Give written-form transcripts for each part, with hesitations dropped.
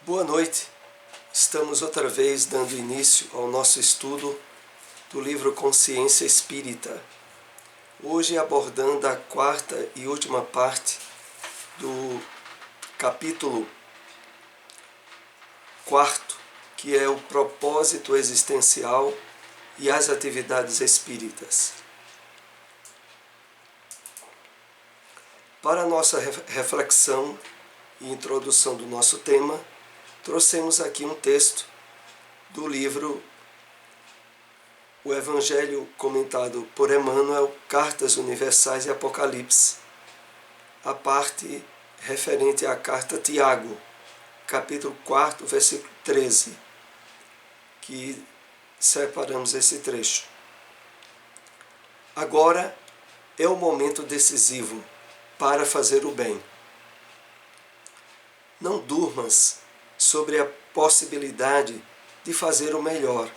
Boa noite, estamos outra vez dando início ao nosso estudo do livro Consciência Espírita. Hoje abordando a quarta e última parte do capítulo 4, que é o propósito existencial e as atividades espíritas. Para a nossa reflexão e introdução do nosso tema, trouxemos aqui um texto do livro O Evangelho comentado por Emmanuel, Cartas Universais e Apocalipse, a parte referente à carta Tiago, capítulo 4, versículo 13, que separamos esse trecho. Agora é o momento decisivo para fazer o bem. Não durmas sobre a possibilidade de fazer o melhor.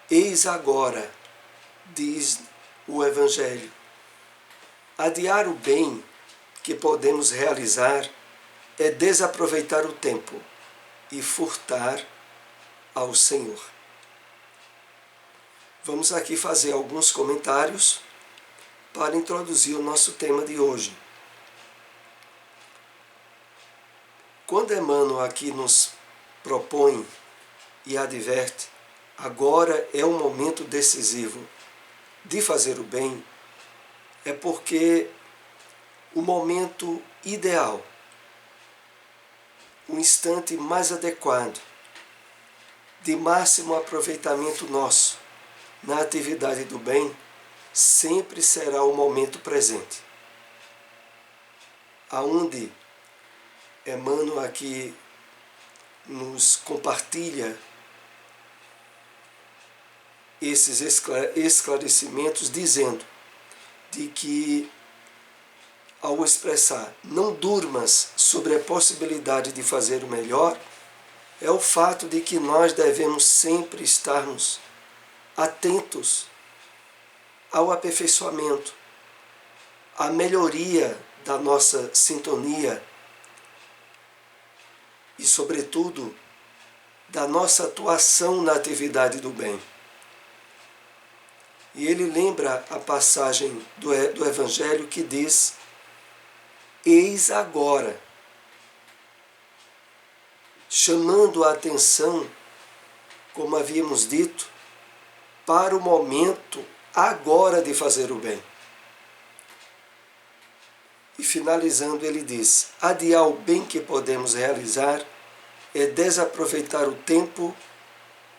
Eis agora, diz o Evangelho. Adiar o bem que podemos realizar é desaproveitar o tempo e furtar ao Senhor. Vamos aqui fazer alguns comentários para introduzir o nosso tema de hoje. Quando Emmanuel aqui nos propõe e adverte, agora é o momento decisivo de fazer o bem, é porque o momento ideal, o instante mais adequado, de máximo aproveitamento nosso na atividade do bem, sempre será o momento presente. Aonde Emmanuel aqui nos compartilha esses esclarecimentos, dizendo de que, ao expressar não durmas sobre a possibilidade de fazer o melhor, é o fato de que nós devemos sempre estarmos atentos ao aperfeiçoamento, à melhoria da nossa sintonia e, sobretudo, da nossa atuação na atividade do bem. E ele lembra a passagem do Evangelho que diz: eis agora, chamando a atenção, como havíamos dito, para o momento agora de fazer o bem. E finalizando, ele diz: adiar o bem que podemos realizar é desaproveitar o tempo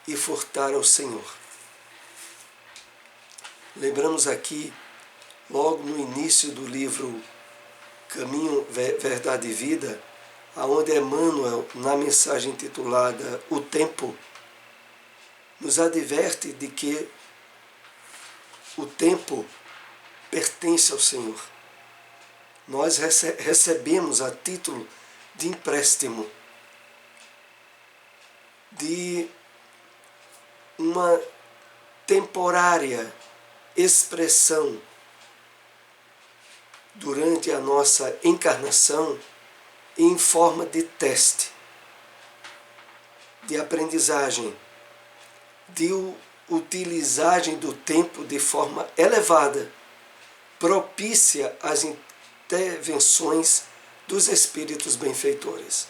e furtar ao Senhor. Lembramos aqui, logo no início do livro Caminho, Verdade e Vida, aonde Emmanuel, na mensagem intitulada O Tempo, nos adverte de que o tempo pertence ao Senhor. Nós recebemos a título de empréstimo, de uma temporária expressão durante a nossa encarnação em forma de teste, de aprendizagem, de utilizagem do tempo de forma elevada, propícia às intervenções dos espíritos benfeitores,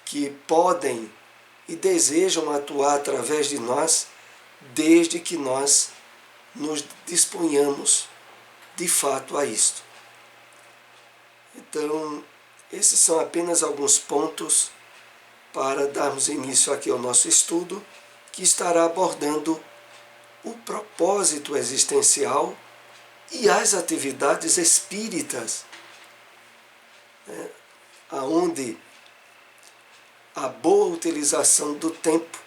que podem e desejam atuar através de nós, desde que nós nos disponhamos de fato a isto. Então, esses são apenas alguns pontos para darmos início aqui ao nosso estudo, que estará abordando o propósito existencial e as atividades espíritas, aonde a boa utilização do tempo,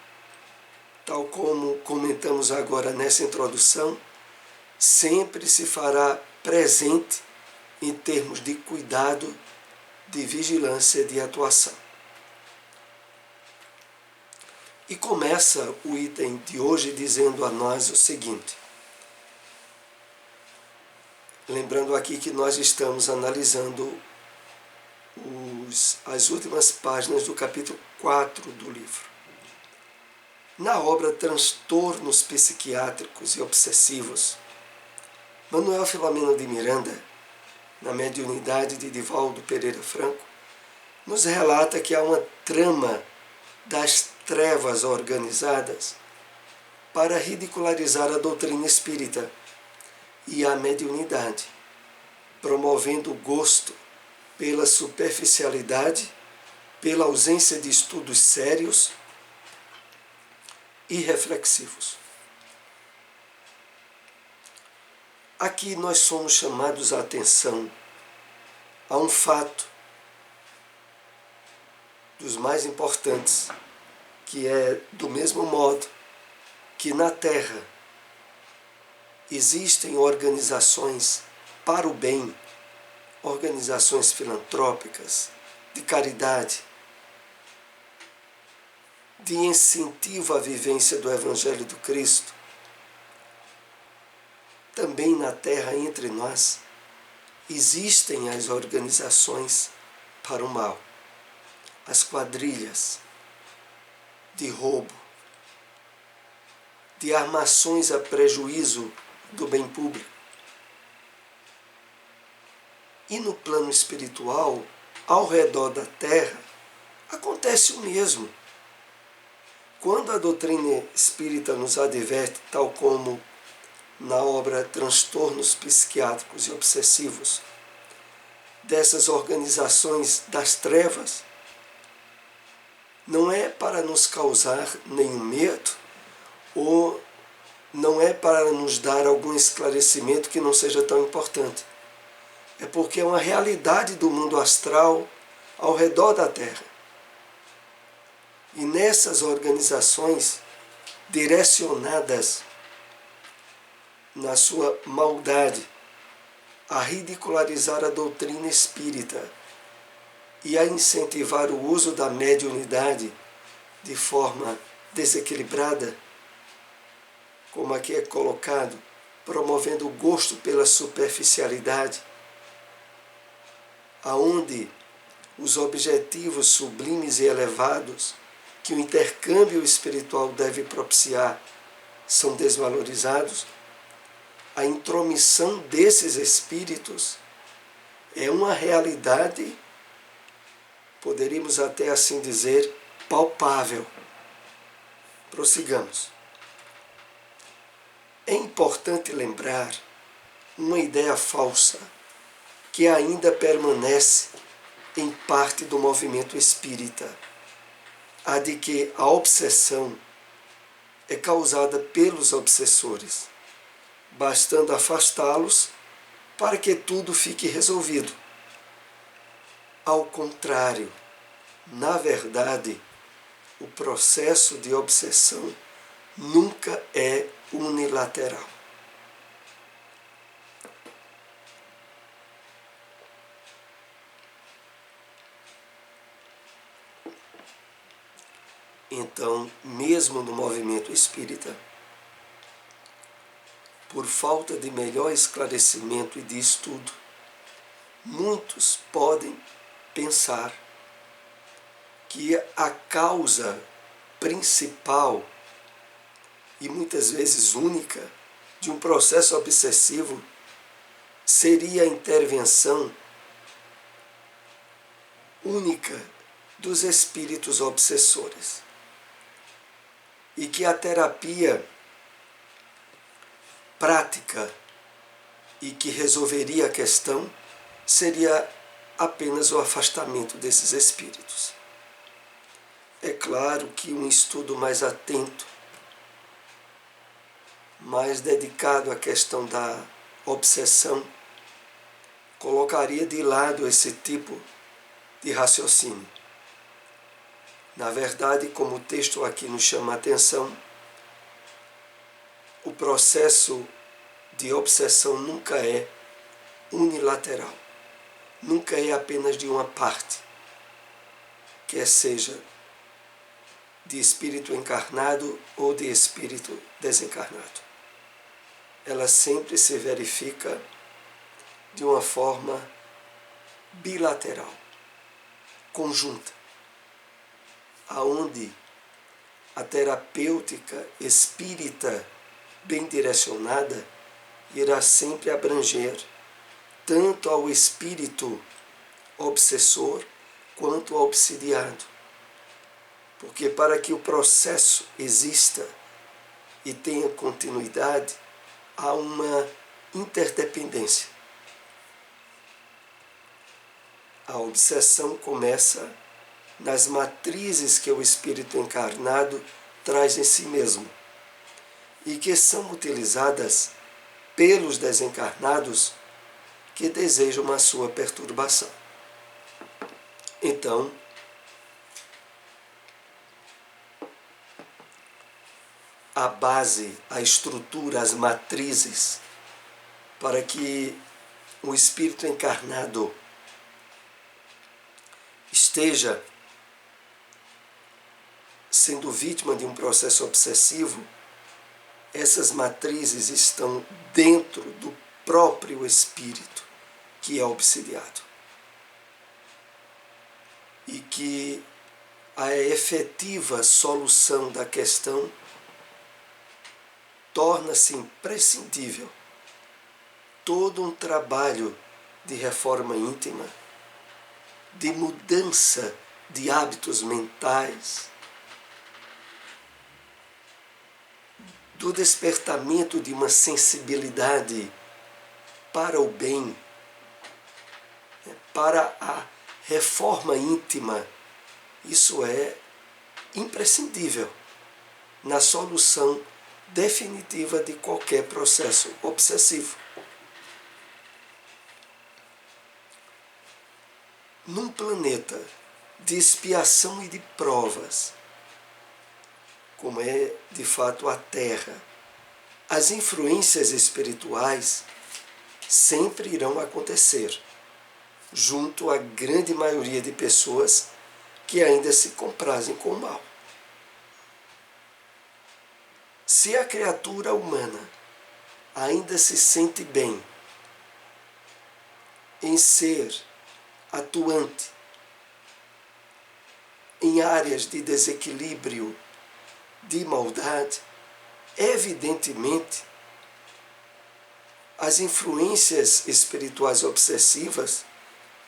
tal como comentamos agora nessa introdução, sempre se fará presente em termos de cuidado, de vigilância e de atuação. E começa o item de hoje dizendo a nós o seguinte: lembrando aqui que nós estamos analisando o as últimas páginas do capítulo 4 do livro. Na obra Transtornos Psiquiátricos e Obsessivos, Manuel Filomeno de Miranda, na mediunidade de Divaldo Pereira Franco, nos relata que há uma trama das trevas organizadas para ridicularizar a doutrina espírita e a mediunidade, promovendo o gosto pela superficialidade, pela ausência de estudos sérios e reflexivos. Aqui nós somos chamados a atenção a um fato dos mais importantes, que é do mesmo modo que na Terra existem organizações para o bem, organizações filantrópicas, de caridade, de incentivo à vivência do Evangelho do Cristo. Também na Terra, entre nós, existem as organizações para o mal, as quadrilhas de roubo, de armações a prejuízo do bem público. E no plano espiritual, ao redor da Terra, acontece o mesmo. Quando a doutrina espírita nos adverte, tal como na obra Transtornos Psiquiátricos e Obsessivos, dessas organizações das trevas, não é para nos causar nenhum medo ou não é para nos dar algum esclarecimento que não seja tão importante. É porque é uma realidade do mundo astral ao redor da Terra. E nessas organizações direcionadas na sua maldade a ridicularizar a doutrina espírita e a incentivar o uso da mediunidade de forma desequilibrada, como aqui é colocado, promovendo o gosto pela superficialidade, aonde os objetivos sublimes e elevados que o intercâmbio espiritual deve propiciar são desvalorizados, a intromissão desses espíritos é uma realidade, poderíamos até assim dizer, palpável. Prossigamos. É importante lembrar uma ideia falsa que ainda permanece em parte do movimento espírita, a de que a obsessão é causada pelos obsessores, bastando afastá-los para que tudo fique resolvido. Ao contrário, na verdade, o processo de obsessão nunca é unilateral. Então, mesmo no movimento espírita, por falta de melhor esclarecimento e de estudo, muitos podem pensar que a causa principal e muitas vezes única de um processo obsessivo seria a intervenção única dos espíritos obsessores. E que a terapia prática e que resolveria a questão seria apenas o afastamento desses espíritos. É claro que um estudo mais atento, mais dedicado à questão da obsessão, colocaria de lado esse tipo de raciocínio. Na verdade, como o texto aqui nos chama a atenção, o processo de obsessão nunca é unilateral, nunca é apenas de uma parte, quer seja de espírito encarnado ou de espírito desencarnado. Ela sempre se verifica de uma forma bilateral. conjunta, aonde a terapêutica espírita bem direcionada irá sempre abranger tanto ao espírito obsessor quanto ao obsidiado. Porque para que o processo exista e tenha continuidade, há uma interdependência. A obsessão começa nas matrizes que o espírito encarnado traz em si mesmo e que são utilizadas pelos desencarnados que desejam a sua perturbação. Então, a base, a estrutura, as matrizes para que o espírito encarnado esteja sendo vítima de um processo obsessivo, essas matrizes estão dentro do próprio espírito que é obsidiado. E que a efetiva solução da questão torna-se imprescindível todo um trabalho de reforma íntima, de mudança de hábitos mentais, do despertamento de uma sensibilidade para o bem, para a reforma íntima. Isso é imprescindível na solução definitiva de qualquer processo obsessivo. Num planeta de expiação e de provas, como é de fato a Terra, as influências espirituais sempre irão acontecer, junto à grande maioria de pessoas que ainda se comprazem com o mal. Se a criatura humana ainda se sente bem em ser atuante em áreas de desequilíbrio, de maldade, evidentemente, as influências espirituais obsessivas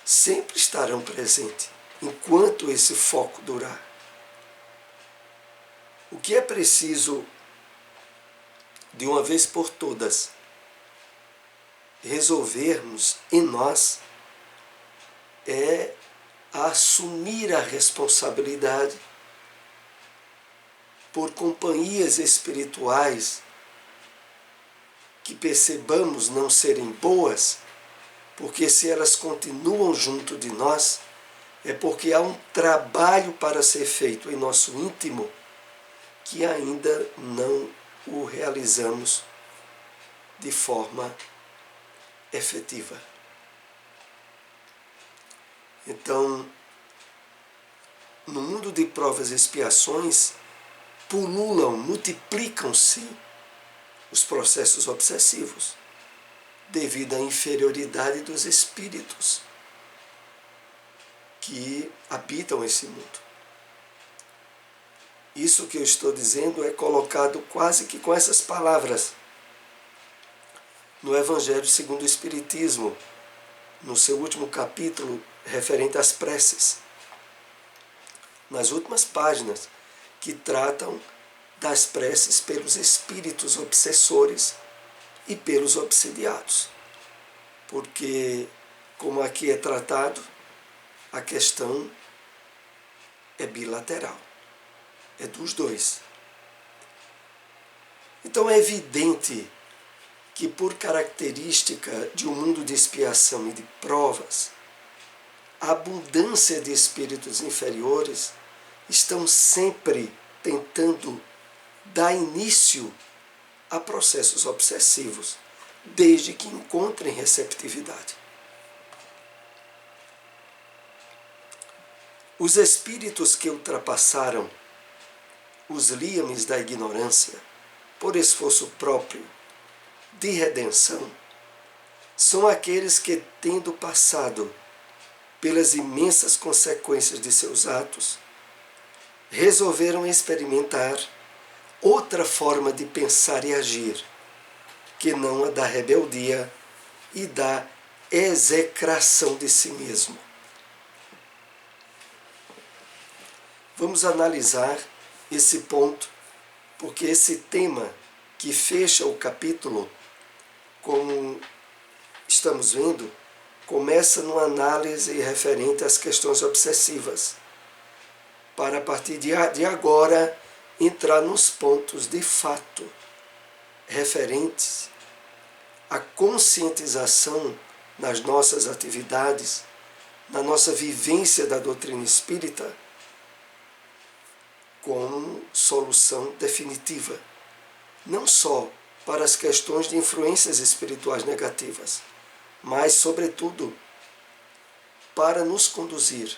sempre estarão presentes, enquanto esse foco durar. O que é preciso, de uma vez por todas, resolvermos em nós é assumir a responsabilidade por companhias espirituais que percebamos não serem boas, porque se elas continuam junto de nós, é porque há um trabalho para ser feito em nosso íntimo que ainda não o realizamos de forma efetiva. Então, no mundo de provas e expiações, pululam, multiplicam-se os processos obsessivos, devido à inferioridade dos espíritos que habitam esse mundo. Isso que eu estou dizendo é colocado quase que com essas palavras no Evangelho segundo o Espiritismo, no seu último capítulo referente às preces, nas últimas páginas, que tratam das preces pelos espíritos obsessores e pelos obsidiados. Porque, como aqui é tratado, a questão é bilateral, é dos dois. Então é evidente que, por característica de um mundo de expiação e de provas, a abundância de espíritos inferiores estão sempre tentando dar início a processos obsessivos, desde que encontrem receptividade. Os espíritos que ultrapassaram os liames da ignorância por esforço próprio de redenção são aqueles que, tendo passado pelas imensas consequências de seus atos, resolveram experimentar outra forma de pensar e agir, que não a da rebeldia e da execração de si mesmo. Vamos analisar esse ponto, porque esse tema que fecha o capítulo, como estamos vendo, começa numa análise referente às questões obsessivas, para a partir de agora entrar nos pontos de fato referentes à conscientização nas nossas atividades, na nossa vivência da doutrina espírita, como solução definitiva, não só para as questões de influências espirituais negativas, mas, sobretudo, para nos conduzir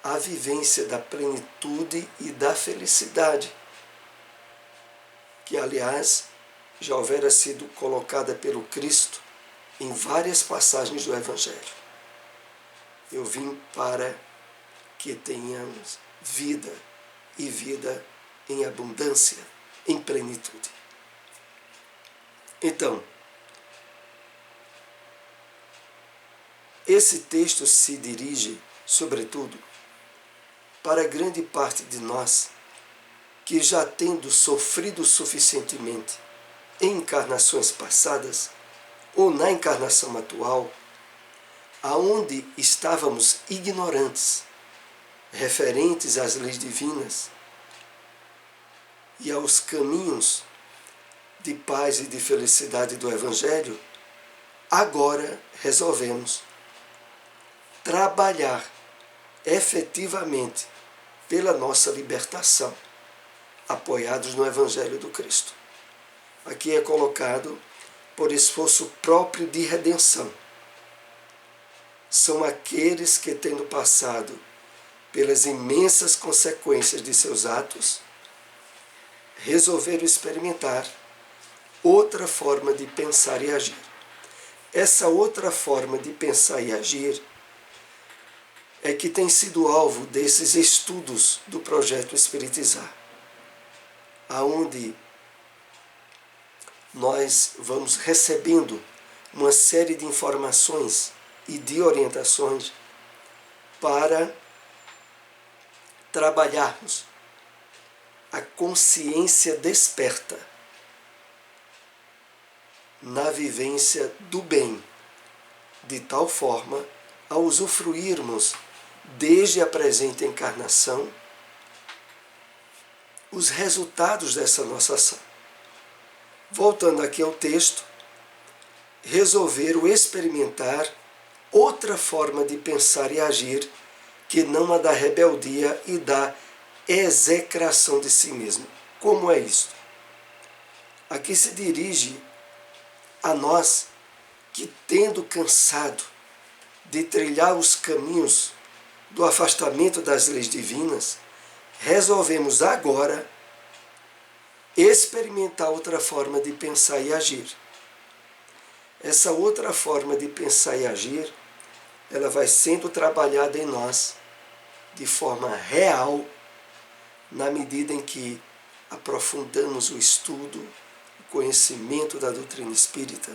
à vivência da plenitude e da felicidade, que, aliás, já houvera sido colocada pelo Cristo em várias passagens do Evangelho. Eu vim para que tenhamos vida, e vida em abundância, em plenitude. Então, esse texto se dirige, sobretudo, para grande parte de nós que, já tendo sofrido suficientemente em encarnações passadas ou na encarnação atual, aonde estávamos ignorantes referentes às leis divinas e aos caminhos de paz e de felicidade do Evangelho, agora resolvemos trabalhar efetivamente pela nossa libertação, apoiados no Evangelho do Cristo. Aqui é colocado por esforço próprio de redenção. São aqueles que, tendo passado pelas imensas consequências de seus atos, resolveram experimentar outra forma de pensar e agir. Essa outra forma de pensar e agir é que tem sido alvo desses estudos do projeto Espiritizar, aonde nós vamos recebendo uma série de informações e de orientações para trabalharmos a consciência desperta na vivência do bem, de tal forma a usufruirmos desde a presente encarnação os resultados dessa nossa ação. Voltando aqui ao texto, resolveram experimentar outra forma de pensar e agir que não a da rebeldia e da execração de si mesmo. Como é isto? Aqui se dirige a nós que, tendo cansado de trilhar os caminhos do afastamento das leis divinas, resolvemos agora experimentar outra forma de pensar e agir. Essa outra forma de pensar e agir, ela vai sendo trabalhada em nós de forma real, na medida em que aprofundamos o estudo, o conhecimento da doutrina espírita,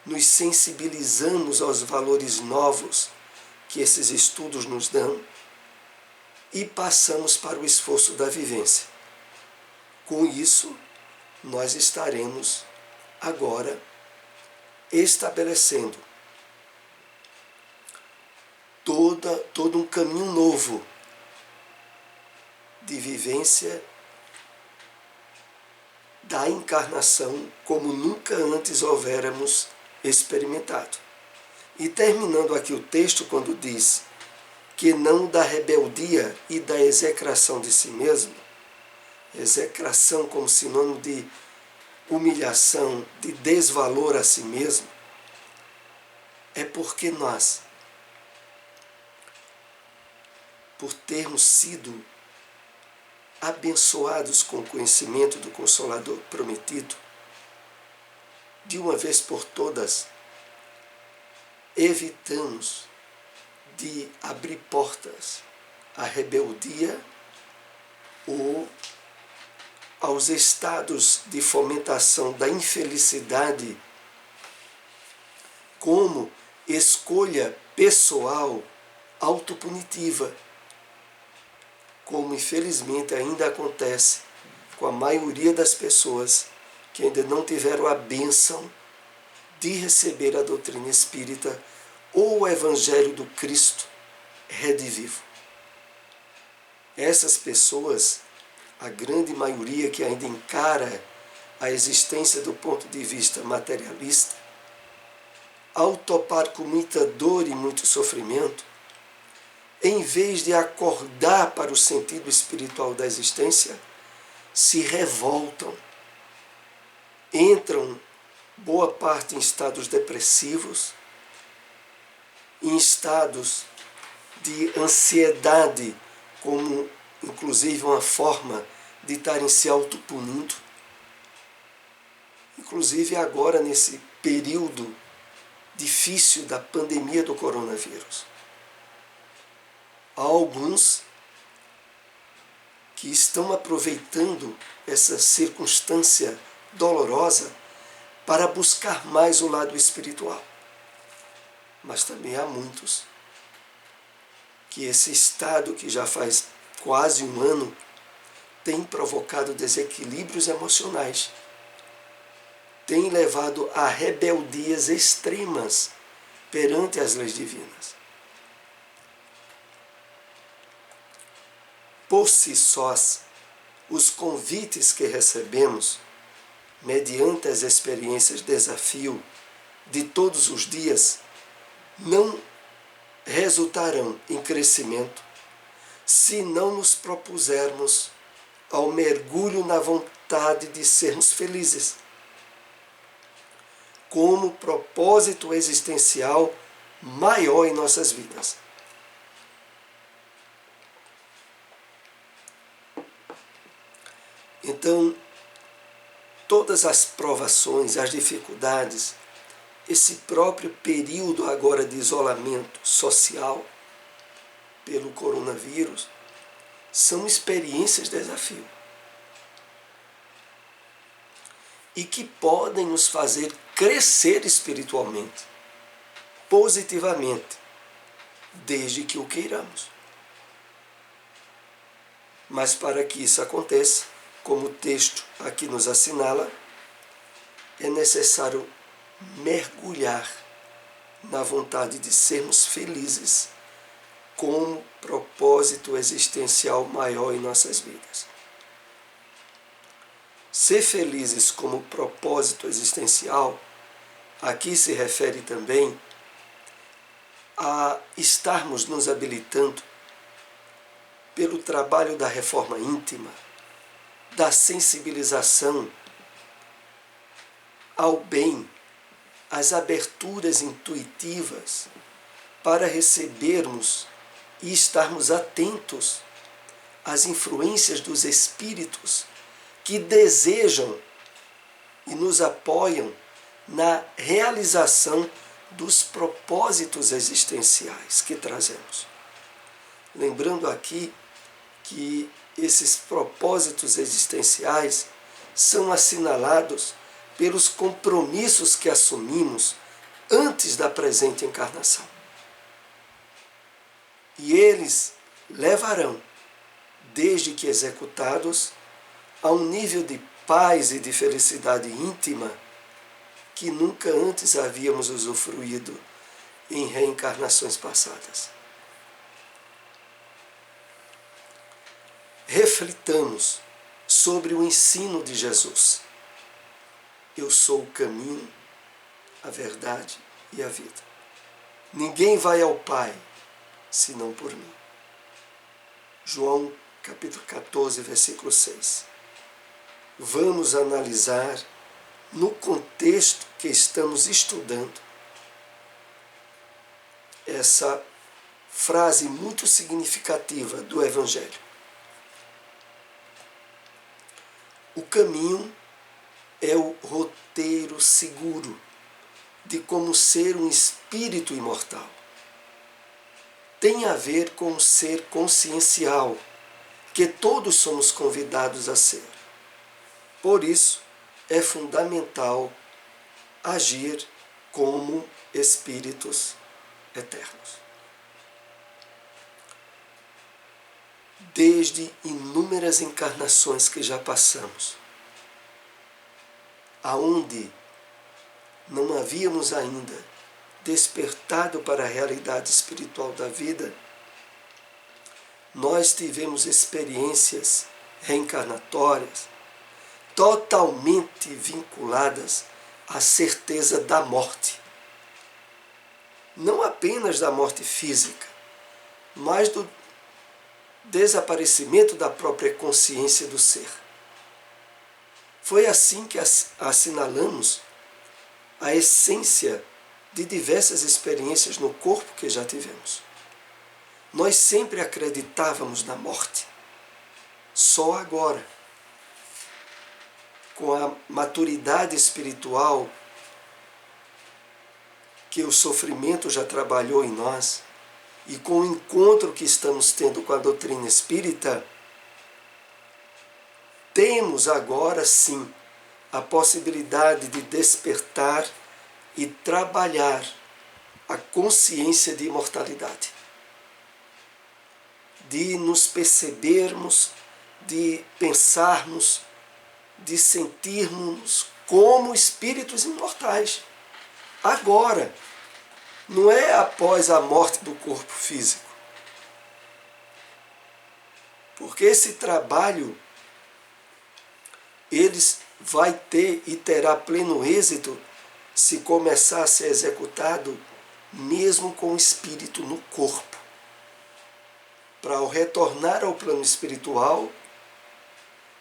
nos sensibilizamos aos valores novos que esses estudos nos dão e passamos para o esforço da vivência. Com isso, nós estaremos agora estabelecendo todo um caminho novo de vivência da encarnação como nunca antes houvéramos experimentado. E terminando aqui o texto, quando diz que não da rebeldia e da execração de si mesmo, execração como sinônimo de humilhação, de desvalor a si mesmo, é porque nós, por termos sido abençoados com o conhecimento do Consolador prometido, de uma vez por todas, evitamos de abrir portas à rebeldia ou aos estados de fomentação da infelicidade como escolha pessoal autopunitiva, como infelizmente ainda acontece com a maioria das pessoas que ainda não tiveram a bênção de receber a doutrina espírita ou o Evangelho do Cristo redivivo. Essas pessoas, a grande maioria que ainda encara a existência do ponto de vista materialista, ao topar com muita dor e muito sofrimento, em vez de acordar para o sentido espiritual da existência, se revoltam, entram boa parte em estados depressivos, em estados de ansiedade, como inclusive uma forma de estarem se autopunindo. Inclusive agora nesse período difícil da pandemia do coronavírus. Há alguns que estão aproveitando essa circunstância dolorosa para buscar mais o lado espiritual. Mas também há muitos que esse estado, que já faz quase um ano, tem provocado desequilíbrios emocionais, tem levado a rebeldias extremas perante as leis divinas. Por si sós, os convites que recebemos, mediante as experiências de desafio de todos os dias, não resultarão em crescimento se não nos propusermos ao mergulho na vontade de sermos felizes, como propósito existencial maior em nossas vidas. Então, todas as provações, as dificuldades, esse próprio período agora de isolamento social pelo coronavírus, são experiências de desafio. E que podem nos fazer crescer espiritualmente, positivamente, desde que o queiramos. Mas para que isso aconteça, como o texto aqui nos assinala, é necessário mergulhar na vontade de sermos felizes como propósito existencial maior em nossas vidas. Ser felizes como propósito existencial, aqui se refere também a estarmos nos habilitando pelo trabalho da reforma íntima, da sensibilização ao bem, as aberturas intuitivas para recebermos e estarmos atentos às influências dos espíritos que desejam e nos apoiam na realização dos propósitos existenciais que trazemos. Lembrando aqui que esses propósitos existenciais são assinalados pelos compromissos que assumimos antes da presente encarnação. E eles levarão, desde que executados, a um nível de paz e de felicidade íntima que nunca antes havíamos usufruído em reencarnações passadas. Reflitamos sobre o ensino de Jesus. Eu sou o caminho, a verdade e a vida. Ninguém vai ao Pai senão por mim. João capítulo 14, versículo 6. Vamos analisar no contexto que estamos estudando essa frase muito significativa do Evangelho. O caminho é o roteiro seguro de como ser um espírito imortal. tem a ver com o ser consciencial, que todos somos convidados a ser. Por isso, é fundamental agir como espíritos eternos. Desde inúmeras encarnações que já passamos, aonde não havíamos ainda despertado para a realidade espiritual da vida, nós tivemos experiências reencarnatórias totalmente vinculadas à certeza da morte. Não apenas da morte física, mas do desaparecimento da própria consciência do ser. Foi assim que assinalamos a essência de diversas experiências no corpo que já tivemos. Nós sempre acreditávamos na morte. Só agora, com a maturidade espiritual que o sofrimento já trabalhou em nós, e com o encontro que estamos tendo com a doutrina espírita, temos agora sim a possibilidade de despertar e trabalhar a consciência de imortalidade, de nos percebermos, de pensarmos, de sentirmos como espíritos imortais. Agora, não é após a morte do corpo físico. Porque esse trabalho, ele vai ter e terá pleno êxito se começar a ser executado mesmo com o espírito no corpo. Para ao retornar ao plano espiritual,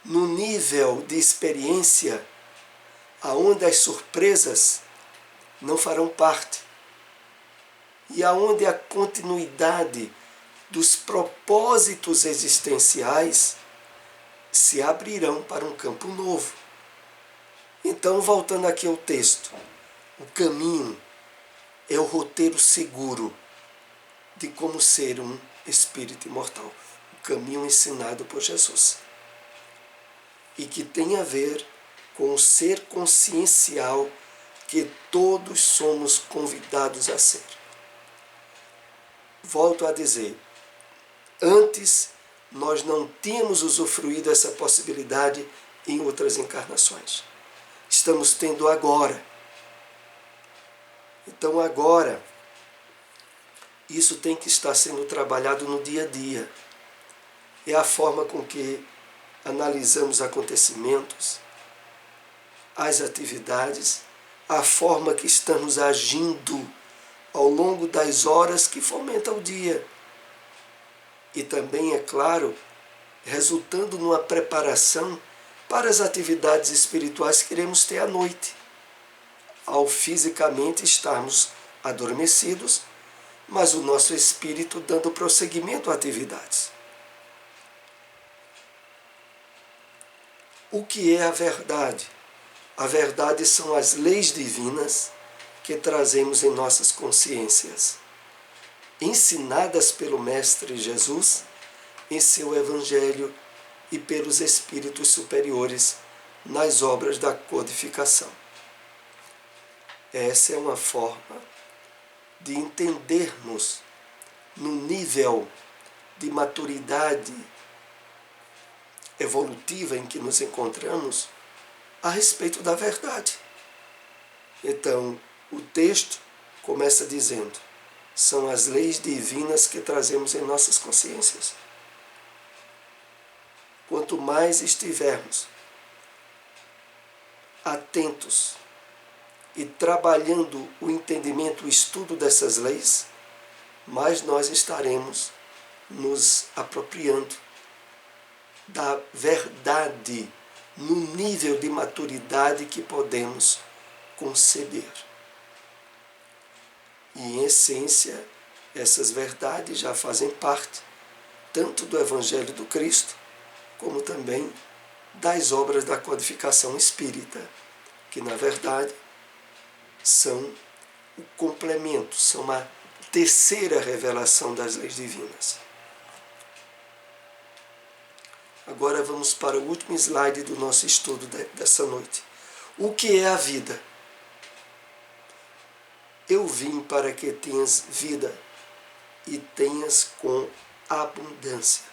no nível de experiência, aonde as surpresas não farão parte, e aonde a continuidade dos propósitos existenciais se abrirão para um campo novo. Então, voltando aqui ao texto, o caminho é o roteiro seguro de como ser um espírito imortal. O caminho ensinado por Jesus. E que tem a ver com o ser consciencial que todos somos convidados a ser. Volto a dizer, antes nós não tínhamos usufruído dessa possibilidade em outras encarnações. Estamos tendo agora. Então agora, isso tem que estar sendo trabalhado no dia a dia. É a forma com que analisamos acontecimentos, as atividades, a forma que estamos agindo ao longo das horas que fomentam o dia. E também, é claro, resultando numa preparação para as atividades espirituais que iremos ter à noite, ao fisicamente estarmos adormecidos, mas o nosso espírito dando prosseguimento a atividades. O que é a verdade? A verdade são as leis divinas que trazemos em nossas consciências, ensinadas pelo Mestre Jesus em seu Evangelho e pelos Espíritos superiores nas obras da codificação. Essa é uma forma de entendermos, no nível de maturidade evolutiva em que nos encontramos, a respeito da verdade. Então, o texto começa dizendo: são as leis divinas que trazemos em nossas consciências. Quanto mais estivermos atentos e trabalhando o entendimento, o estudo dessas leis, mais nós estaremos nos apropriando da verdade no nível de maturidade que podemos conceber. E, em essência, essas verdades já fazem parte tanto do Evangelho do Cristo, como também das obras da codificação espírita, que, na verdade, são o complemento, são a terceira revelação das leis divinas. Agora vamos para o último slide do nosso estudo dessa noite. O que é a vida? Eu vim para que tenhas vida e tenhas com abundância.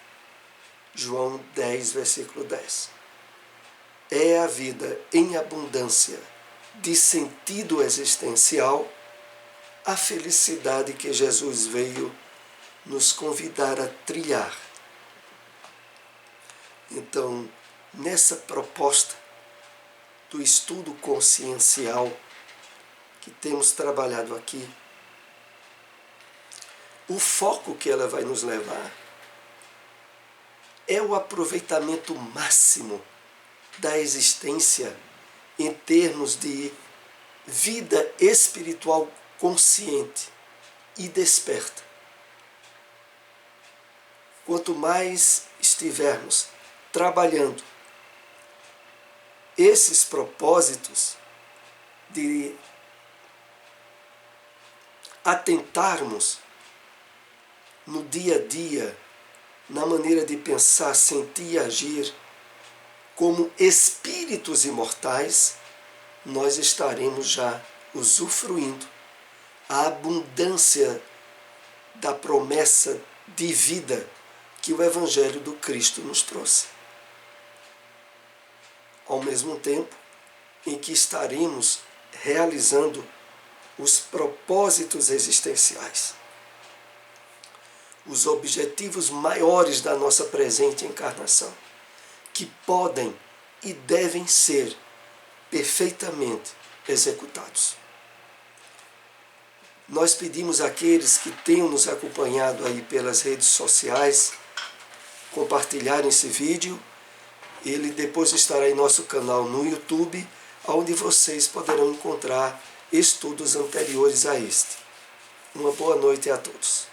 João 10, versículo 10. É a vida em abundância, de sentido existencial, a felicidade que Jesus veio nos convidar a trilhar. Então, nessa proposta do estudo consciencial que temos trabalhado aqui, o foco que ela vai nos levar é o aproveitamento máximo da existência em termos de vida espiritual consciente e desperta. Quanto mais estivermos trabalhando esses propósitos de atentarmos no dia a dia, na maneira de pensar, sentir e agir como espíritos imortais, nós estaremos já usufruindo a abundância da promessa de vida que o Evangelho do Cristo nos trouxe. Ao mesmo tempo em que estaremos realizando os propósitos existenciais, os objetivos maiores da nossa presente encarnação, que podem e devem ser perfeitamente executados. Nós pedimos àqueles que tenham nos acompanhado aí pelas redes sociais compartilharem esse vídeo. Ele depois estará em nosso canal no YouTube, onde vocês poderão encontrar estudos anteriores a este. Uma boa noite a todos.